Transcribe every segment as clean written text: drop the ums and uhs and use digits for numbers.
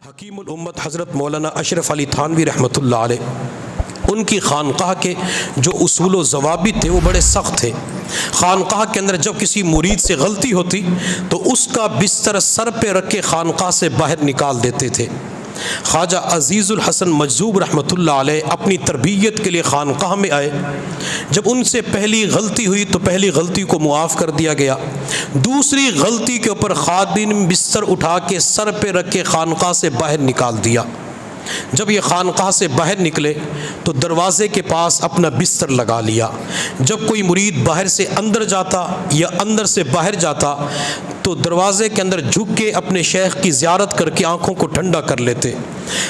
हकीमुल उम्मत हज़रत मौलाना अशरफ अली थानवी रहमतुल्लाह अलैह, उनकी खानकाह के जो उसूल व ज़वाबित थे वो बड़े सख्त थे। खानकाह के अंदर जब किसी मुरीद से गलती होती तो उसका बिस्तर सर पे रख के खानकाह से बाहर निकाल देते थे। ख्वाजा अज़ीज़ुल हसन मजज़ूब रहमतुल्लाह अलैह अपनी तरबियत के लिए खानकाह में आए। जब उनसे पहली गलती हुई तो पहली गलती को मुआफ़ कर दिया गया। दूसरी गलती के ऊपर खादिम बिस्तर उठा के सर पे रख के खानकाह से बाहर निकाल दिया। जब ये खानकाह से बाहर निकले तो दरवाज़े के पास अपना बिस्तर लगा लिया। जब कोई मुरीद बाहर से अंदर जाता या अंदर से बाहर जाता तो दरवाज़े के अंदर झुक के अपने शेख की ज़ियारत करके आँखों को ठंडा कर लेते।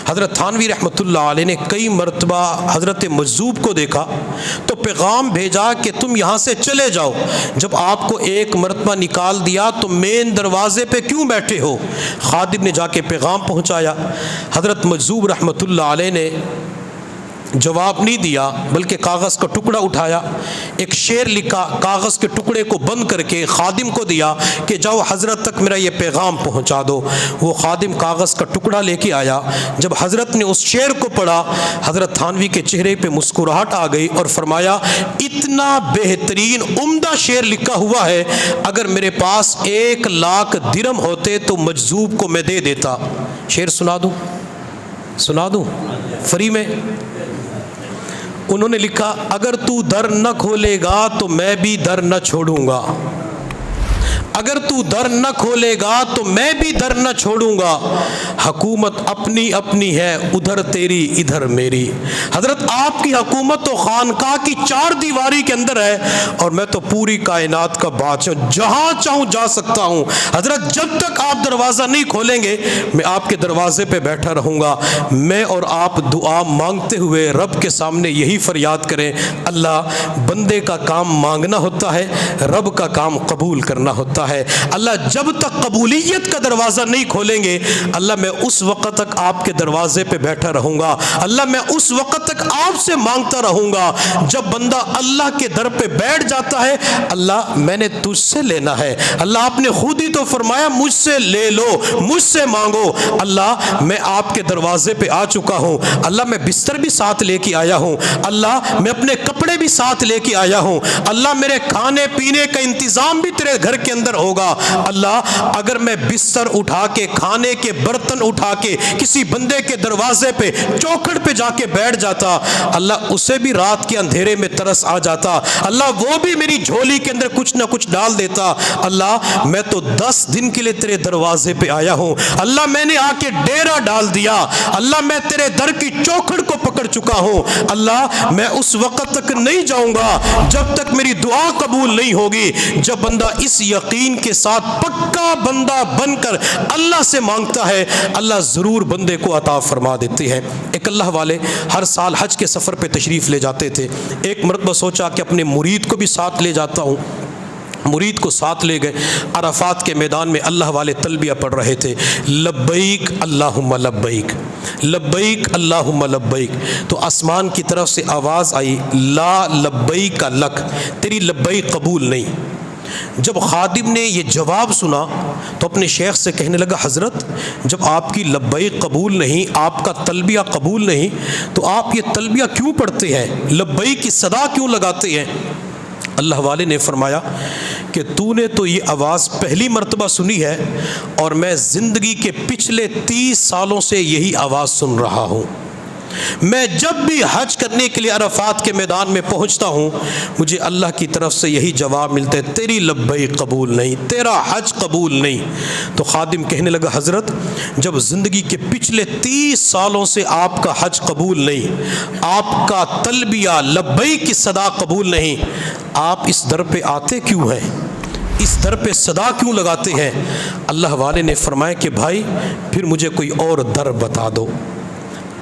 हज़रत थानवी रहमतुल्लाह अलैह ने कई मरतबा हज़रत मजज़ूब को देखा तो पैगाम भेजा कि तुम यहाँ से चले जाओ। जब आपको एक मरतबा निकाल दिया तो मेन दरवाज़े पे क्यों बैठे हो? खादिम ने जाके पैगाम पहुँचाया। हज़रत मजज़ूब रहमतुल्लाह अलैह ने जवाब नहीं दिया बल्कि कागज़ का टुकड़ा उठाया, एक शेर लिखा, कागज़ के टुकड़े को बंद करके खादिम को दिया कि जाओ हज़रत तक मेरा ये पैगाम पहुंचा दो। वो खादिम कागज़ का टुकड़ा लेके आया। जब हज़रत ने उस शेर को पढ़ा, हज़रत थानवी के चेहरे पे मुस्कुराहट आ गई और फरमाया, इतना बेहतरीन उम्दा शेर लिखा हुआ है, अगर मेरे पास 1 लाख दिरहम होते तो मजज़ूब को मैं दे देता। शेर सुना दूँ फ्री में? उन्होंने लिखा, अगर तू दर न खोलेगा तो मैं भी दर न छोड़ूंगा, अगर तू दर न खोलेगा तो मैं भी दर न छोड़ूंगा, हुकूमत अपनी अपनी है, उधर तेरी इधर मेरी। हज़रत आपकी हुकूमत तो खानकाह की 4 दीवारी के अंदर है और मैं तो पूरी कायनात का बादशाह, जहाँ चाहूँ जा सकता हूँ। हज़रत जब तक आप दरवाज़ा नहीं खोलेंगे मैं आपके दरवाजे पे बैठा रहूँगा। मैं और आप दुआ मांगते हुए रब के सामने यही फरियाद करें, अल्लाह बंदे का काम मांगना होता है, रब का काम कबूल करना होता है। अल्लाह जब तक कबूलियत का दरवाज़ा नहीं खोलेंगे, अल्लाह मैं उस वक़्त तक आपके दरवाजे पे बैठा रहूँगा। अल्लाह मैं उस वक़्त तक आपसे मांगता रहूँगा। जब बंदा अल्लाह के दर पे बैठ जाता है, अल्लाह मैंने तुझसे लेना है, अल्लाह आपने खुद ही तो फरमाया मुझसे ले लो, मुझसे मांगो। अल्लाह मैं आपके दरवाजे पे आ चुका हूँ, अल्लाह मैं बिस्तर भी साथ लेके आया हूँ, अल्लाह मैं अपने कपड़े भी साथ लेके आया हूँ, अल्लाह मेरे खाने पीने का इंतज़ाम भी तेरे घर के अंदर होगा। अल्लाह अगर मैं बिस्तर उठा के, खाने के बर्तन उठा के किसी बंदे के दरवाजे पे, चौखट पे जाके बैठ जाता, अल्लाह उसे भी रात के अंधेरे में तरस आ जाता, अल्लाह वो भी मेरी झोली के अंदर कुछ ना कुछ डाल देता। अल्लाह मैं तो 10 दिन के लिए तेरे दरवाजे पे आया हूँ, अल्लाह मैंने आके डेरा डाल दिया, अल्लाह मैं तेरे दर की चौखट को पकड़ चुका हूँ। अल्लाह मैं उस वक़्त तक नहीं जाऊँगा जब तक मेरी दुआ कबूल नहीं होगी। जब बंदा इस यकीन के साथ पक्का बंदा बनकर अल्लाह से मांगता है, अल्लाह ज़रूर बंदे को अता फरमा देते हैं। एक अल्लाह वाले हर साल हज के सफ़र पे तशरीफ़ ले जाते थे। एक मरतबा सोचा कि अपने मुरीद को भी साथ ले जाता हूँ। मुरीद को साथ ले गए। अराफात के मैदान में अल्लाह वाले तलबिया पढ़ रहे थे, लब्बैक अल्लाहुम्मा लब्बैक, लब्बैक अल्लाहुम्मा लब्बैक। तो आसमान की तरफ से आवाज़ आई, ला लब्बैक का लक, तेरी लब्बैक कबूल नहीं। जब खादिम ने ये जवाब सुना तो अपने शेख से कहने लगा, हज़रत जब आपकी लब्बैक कबूल नहीं, आपका तलबिया कबूल नहीं, तो आप ये तलबिया क्यों पढ़ते हैं, लब्बैक की सदा क्यों लगाते हैं? अल्लाह वाले ने फरमाया कि तूने तो ये आवाज़ पहली मरतबा सुनी है और मैं ज़िंदगी के पिछले 30 सालों से यही आवाज़ सुन रहा हूँ। मैं जब भी हज करने के लिए अरफात के मैदान में पहुंचता हूं, मुझे अल्लाह की तरफ से यही जवाब मिलता है, तेरी लब्बैक कबूल नहीं, तेरा हज कबूल नहीं। तो खादिम कहने लगा, हज़रत जब ज़िंदगी के पिछले 30 सालों से आपका हज कबूल नहीं, आपका तलबिया लब्बैक की सदा कबूल नहीं, आप इस दर पे आते क्यों हैं, इस दर पे सदा क्यों लगाते हैं? अल्लाह वाले ने फरमाया कि भाई फिर मुझे कोई और दर बता दो,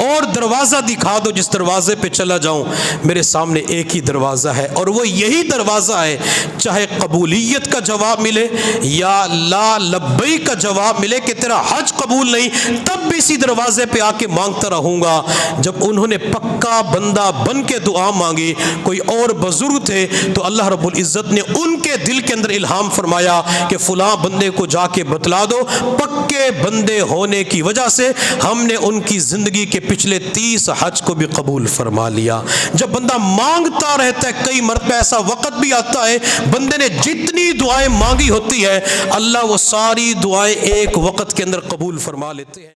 और दरवाज़ा दिखा दो जिस दरवाजे पे चला जाऊं, मेरे सामने एक ही दरवाज़ा है और वो यही दरवाज़ा है, चाहे कबूलियत का जवाब मिले या ला लब्बई का जवाब मिले कि तेरा हज कबूल नहीं, तब भी इसी दरवाजे पे आके मांगता रहूंगा। जब उन्होंने पक्का बंदा बन के दुआ मांगी, कोई और बुजुर्ग थे, तो अल्लाह रब्बुल इज़्ज़त ने उनके दिल के अंदर इल्हाम फरमाया कि फलां बंदे को जाके बतला दो, पक्के बंदे होने की वजह से हमने उनकी ज़िंदगी के पिछले 30 हज को भी कबूल फरमा लिया। जब बंदा मांगता रहता है, कई मरतबा ऐसा वक़्त भी आता है बंदे ने जितनी दुआएं मांगी होती है, अल्लाह वो सारी दुआएं एक वक़्त के अंदर कबूल फरमा लेते हैं।